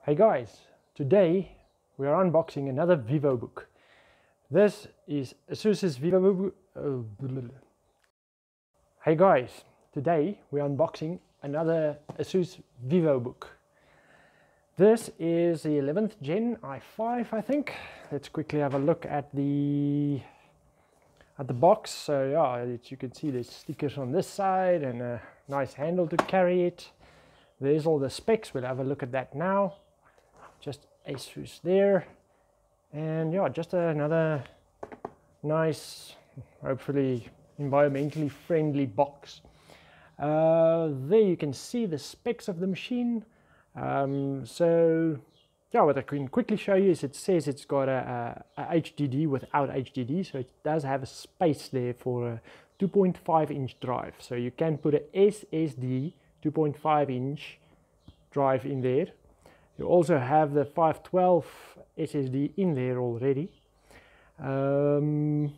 Hey guys, today we are unboxing another Vivobook. This is Asus Vivobook. Hey guys, today we are unboxing another Asus Vivobook. This is the 11th Gen i5, I think. Let's quickly have a look at the box. So yeah, as you can see, there's stickers on this side and a nice handle to carry it. There's all the specs. We'll have a look at that now. Just Asus there, and yeah, just another nice, hopefully environmentally friendly box. There you can see the specs of the machine. So yeah, what I can quickly show you is it says it's got a HDD without HDD, so it does have a space there for a 2.5-inch drive, so you can put a SSD 2.5-inch drive in there. You also have the 512 SSD in there already. 4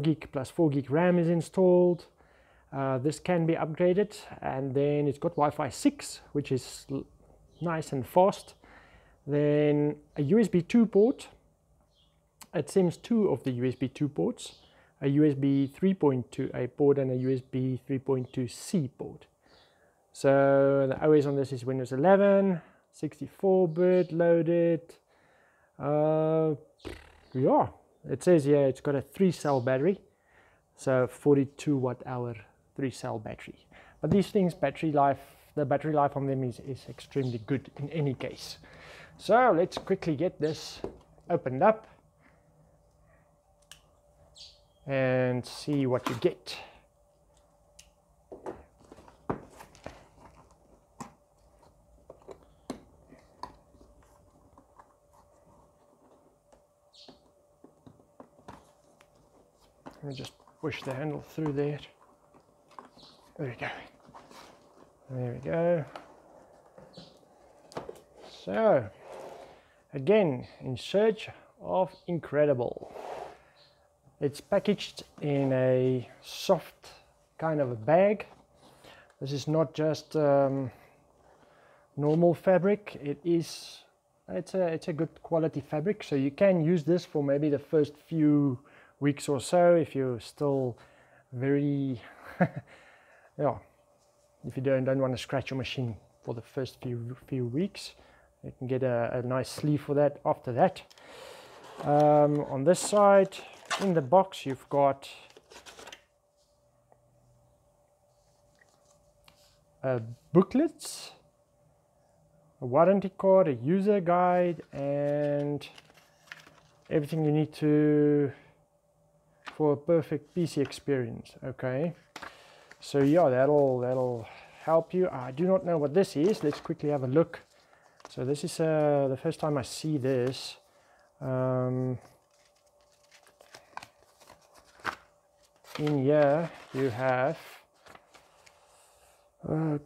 gig plus 4 gig RAM is installed. This can be upgraded, and then it's got Wi-Fi 6, which is nice and fast. Then a USB 2 port. It seems 2 of the USB 2 ports. A USB 3.2A port and a USB 3.2C port. So the OS on this is Windows 11. 64-bit loaded. Yeah, it says here it's got a 3-cell battery, so 42 watt-hour 3-cell battery. But these things, the battery life on them is extremely good in any case. So let's quickly get this opened up and see what you get. Let me just push the handle through there. There we go. There we go. So, again, in search of incredible. It's packaged in a soft kind of a bag. This is not just normal fabric. It's a good quality fabric, so you can use this for maybe the first few weeks or so if you're still very yeah, if you don't want to scratch your machine for the first few weeks. You can get a nice sleeve for that after that. On this side in the box you've got booklets, a warranty card, a user guide, and everything you need to for a perfect PC experience. Okay, so yeah, that'll help you. I do not know what this is. Let's quickly have a look. So this is the first time I see this. In here you have a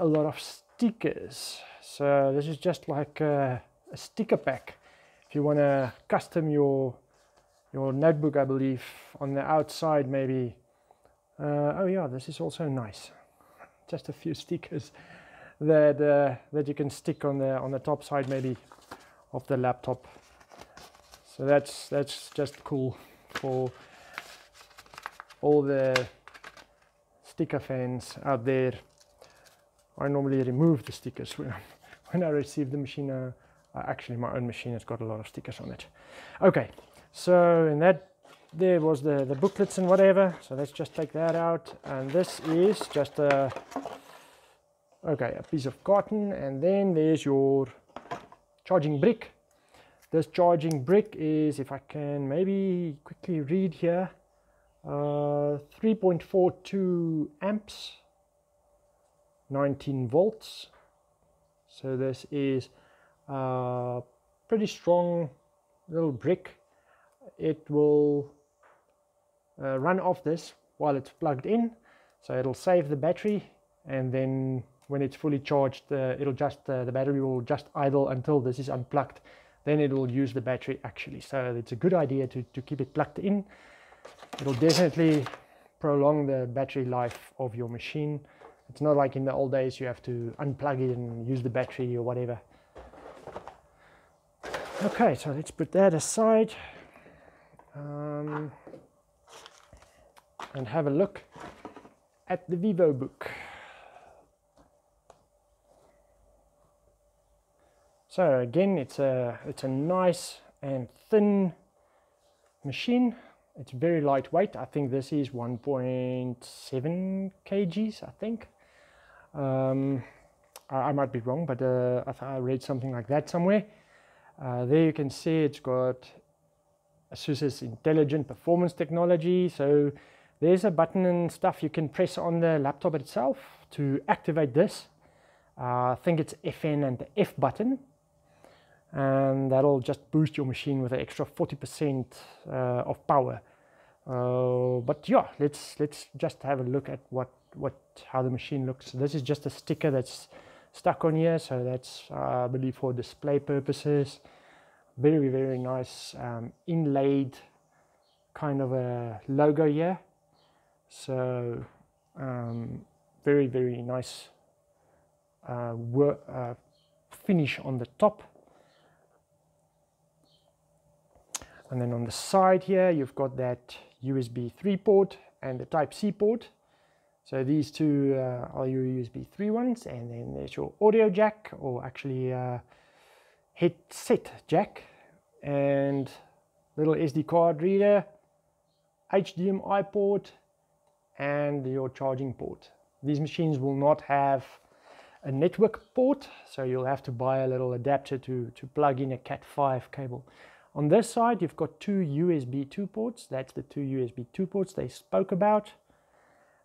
lot of stickers. So this is just like a sticker pack if you want to custom your notebook, I believe. On the outside maybe. Oh yeah, this is also nice. Just a few stickers that you can stick on the top side maybe of the laptop. So that's just cool for all the sticker fans out there. I normally remove the stickers when I receive the machine. Actually, my own machine has got a lot of stickers on it. Okay, so in that there was the booklets and whatever. So let's just take that out, and this is just a piece of cotton, and then there's your charging brick. This charging brick is, if I can maybe quickly read here, 3.42 amps, 19 volts. So this is a pretty strong little brick. It will run off this while it's plugged in, so it'll save the battery, and then when it's fully charged, the battery will just idle until this is unplugged. Then it will use the battery actually. So it's a good idea to keep it plugged in. It'll definitely prolong the battery life of your machine. It's not like in the old days you have to unplug it and use the battery or whatever. Okay, so let's put that aside and have a look at the Vivobook. So again, it's a nice and thin machine. It's very lightweight. I think this is 1.7 kgs, I think. I might be wrong, but I read something like that somewhere. There you can see it's got Asus's intelligent performance technology. So there's a button and stuff you can press on the laptop itself to activate this. I think it's FN and the F button, and that'll just boost your machine with an extra 40% of power. But yeah, let's just have a look at how the machine looks. So this is just a sticker that's stuck on here, so that's I believe for display purposes. Very, very nice inlaid kind of a logo here. So very, very nice finish on the top. And then on the side here, you've got that USB 3 port and the Type-C port. So these two are your USB 3 ones, and then there's your audio jack, or actually headset jack, and little SD card reader, HDMI port, and your charging port. These machines will not have a network port, so you'll have to buy a little adapter to plug in a Cat5 cable. On this side, you've got two USB 2 ports. That's the two USB 2 ports they spoke about.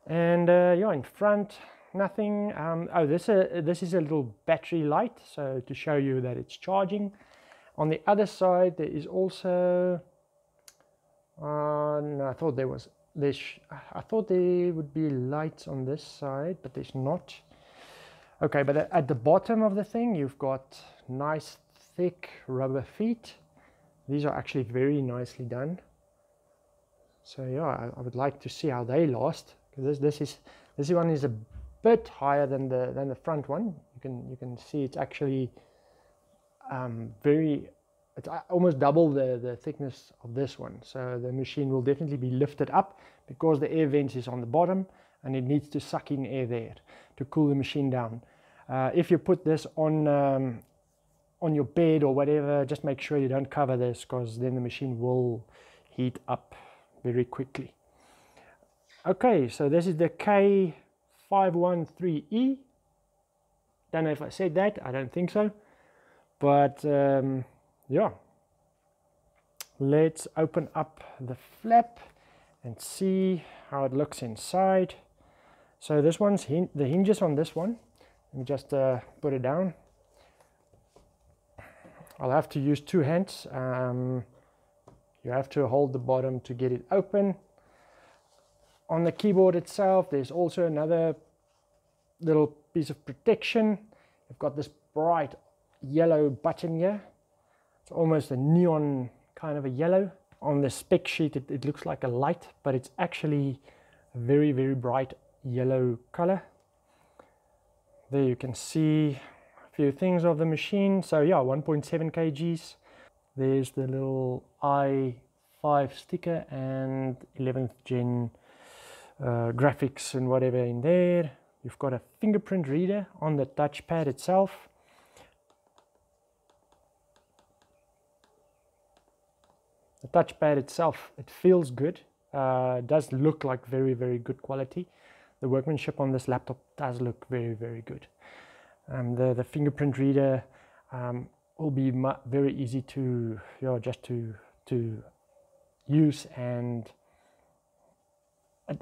And yeah, in front, nothing. Oh, this is a little battery light, so to show you that it's charging. On the other side, there is also. No, I thought there was this. I thought there would be lights on this side, but there's not. Okay, but at the bottom of the thing, you've got nice thick rubber feet. These are actually very nicely done. So yeah, I would like to see how they last. This one is a bit higher than the front one. You can see it's actually it's almost double the thickness of this one. So the machine will definitely be lifted up because the air vents is on the bottom, and it needs to suck in air there to cool the machine down. If you put this on your bed or whatever, just make sure you don't cover this, because then the machine will heat up very quickly. Okay, so this is the k513e. Don't know if I said that, I don't think so, but yeah, let's open up the flap and see how it looks inside. So this one's the hinges on this one. Let me just put it down. I'll have to use two hands. You have to hold the bottom to get it open. On the keyboard itself, there's also another little piece of protection. You've got this bright yellow button here. It's almost a neon kind of a yellow. On the spec sheet, it looks like a light, but it's actually a very, very bright yellow color. There you can see few things of the machine. So yeah, 1.7 kgs. There's the little i5 sticker and 11th gen graphics and whatever in there. You've got a fingerprint reader on the touchpad itself. The touchpad itself, it feels good. It does look like very, very good quality. The workmanship on this laptop does look very, very good. The fingerprint reader will be very easy to just to use, and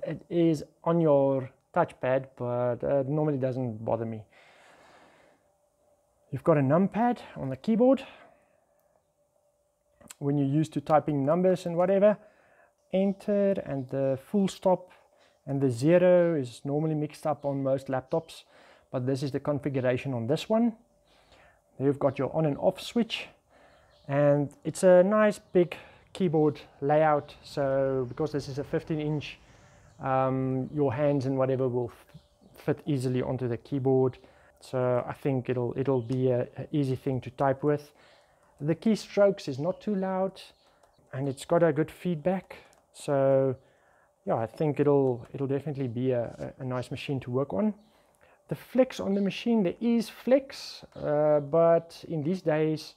it is on your touchpad, but it normally doesn't bother me. You've got a numpad on the keyboard. When you're used to typing numbers and whatever, enter and the full stop and the 0 is normally mixed up on most laptops, but this is the configuration on this one. There you've got your on and off switch, and it's a nice big keyboard layout. So because this is a 15-inch, your hands and whatever will fit easily onto the keyboard. So I think it'll be an easy thing to type with. The keystrokes is not too loud, and it's got a good feedback. So yeah, I think it'll definitely be a nice machine to work on. The flex on the machine, there is flex, but in these days,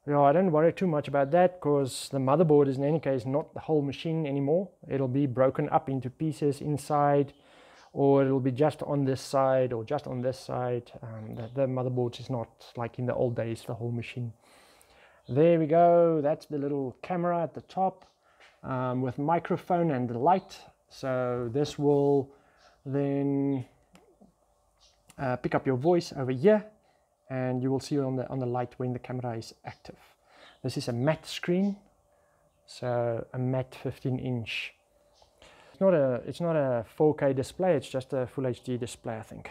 yeah, I don't worry too much about that, because the motherboard is in any case not the whole machine anymore. It'll be broken up into pieces inside, or it'll be just on this side or just on this side. The motherboard is not like in the old days, the whole machine. There we go, that's the little camera at the top with microphone and the light. So this will then pick up your voice over here, and you will see on the light when the camera is active. This is a matte screen, so a matte 15-inch. It's not a 4K display, it's just a full HD display, I think.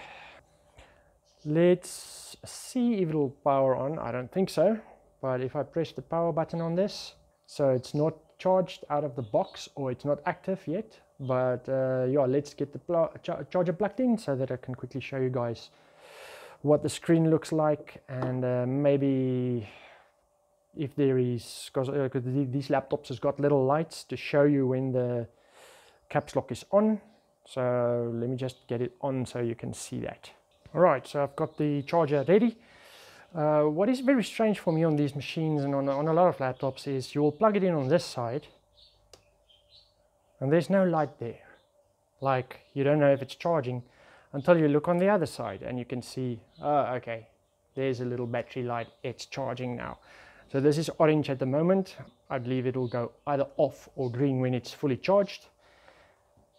Let's see if it'll power on. I don't think so, but if I press the power button on this, so it's not charged out of the box, or it's not active yet, but yeah, let's get the charger plugged in so that I can quickly show you guys what the screen looks like, and maybe if there is, because these laptops has got little lights to show you when the caps lock is on. So let me just get it on so you can see that. Alright, so I've got the charger ready. What is very strange for me on these machines and on a lot of laptops is you will plug it in on this side and there's no light there. Like, you don't know if it's charging until you look on the other side and you can see, oh, okay, there's a little battery light, it's charging now. So this is orange at the moment. I believe it will go either off or green when it's fully charged.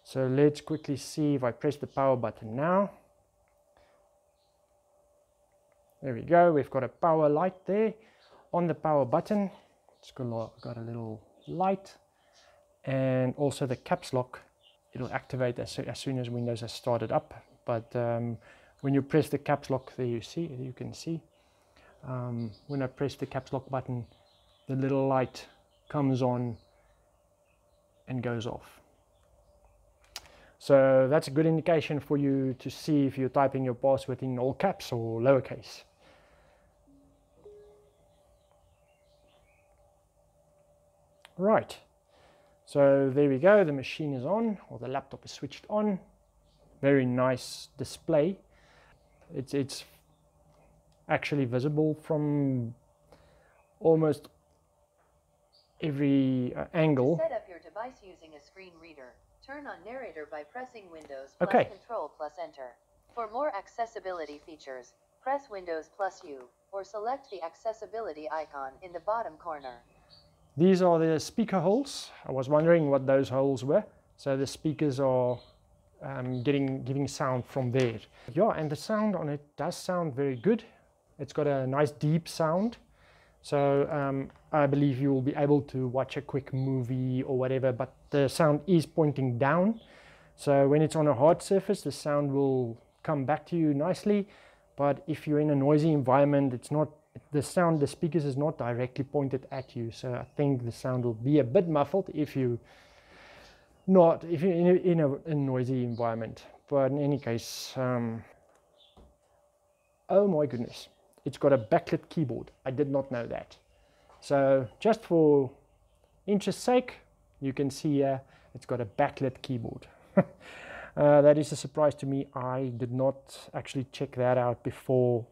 So let's quickly see if I press the power button now. There we go, we've got a power light there. On the power button, it's got a little light, and also the caps lock. It'll activate as soon as Windows has started up. But when you press the caps lock, there you can see. When I press the caps lock button, the little light comes on and goes off. So that's a good indication for you to see if you're typing your password in all caps or lowercase. Right, so there we go, the machine is on, or the laptop is switched on. Very nice display. It's actually visible from almost every angle. Set up your device using a screen reader. Turn on narrator by pressing Windows plus Control plus Enter. For more accessibility features, press Windows plus U, or select the accessibility icon in the bottom corner. These are the speaker holes. I was wondering what those holes were. So the speakers are giving sound from there. Yeah, and the sound on it does sound very good. It's got a nice deep sound. So I believe you will be able to watch a quick movie or whatever, but the sound is pointing down. So when it's on a hard surface, the sound will come back to you nicely. But if you're in a noisy environment, it's not, the speakers is not directly pointed at you. So I think the sound will be a bit muffled if you're in a noisy environment. But in any case, oh my goodness. It's got a backlit keyboard. I did not know that. So just for interest's sake, you can see here it's got a backlit keyboard. That is a surprise to me. I did not actually check that out before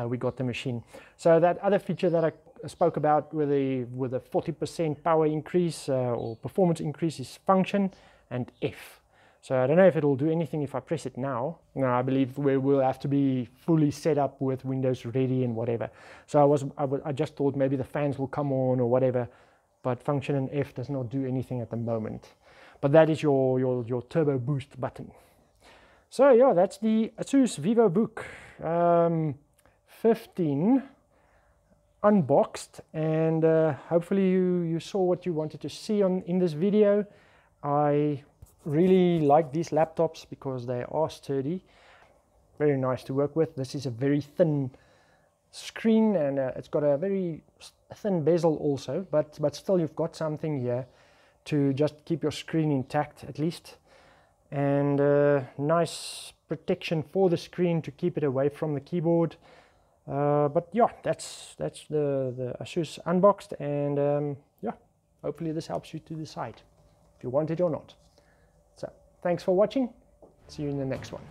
we got the machine. So that other feature that I spoke about with a 40% power increase or performance increase is function and F. So I don't know if it'll do anything if I press it now. No, I believe we will have to be fully set up with Windows ready and whatever. So I just thought maybe the fans will come on or whatever, but function and F does not do anything at the moment. But that is your turbo boost button. So yeah, that's the Asus Vivobook 15 unboxed, and hopefully you saw what you wanted to see in this video. I really like these laptops because they are sturdy, very nice to work with. This is a very thin screen, and it's got a very thin bezel also, but still you've got something here to just keep your screen intact at least, and nice protection for the screen to keep it away from the keyboard. But yeah, that's the Asus unboxed, and yeah, hopefully this helps you to decide if you want it or not. So thanks for watching. See you in the next one.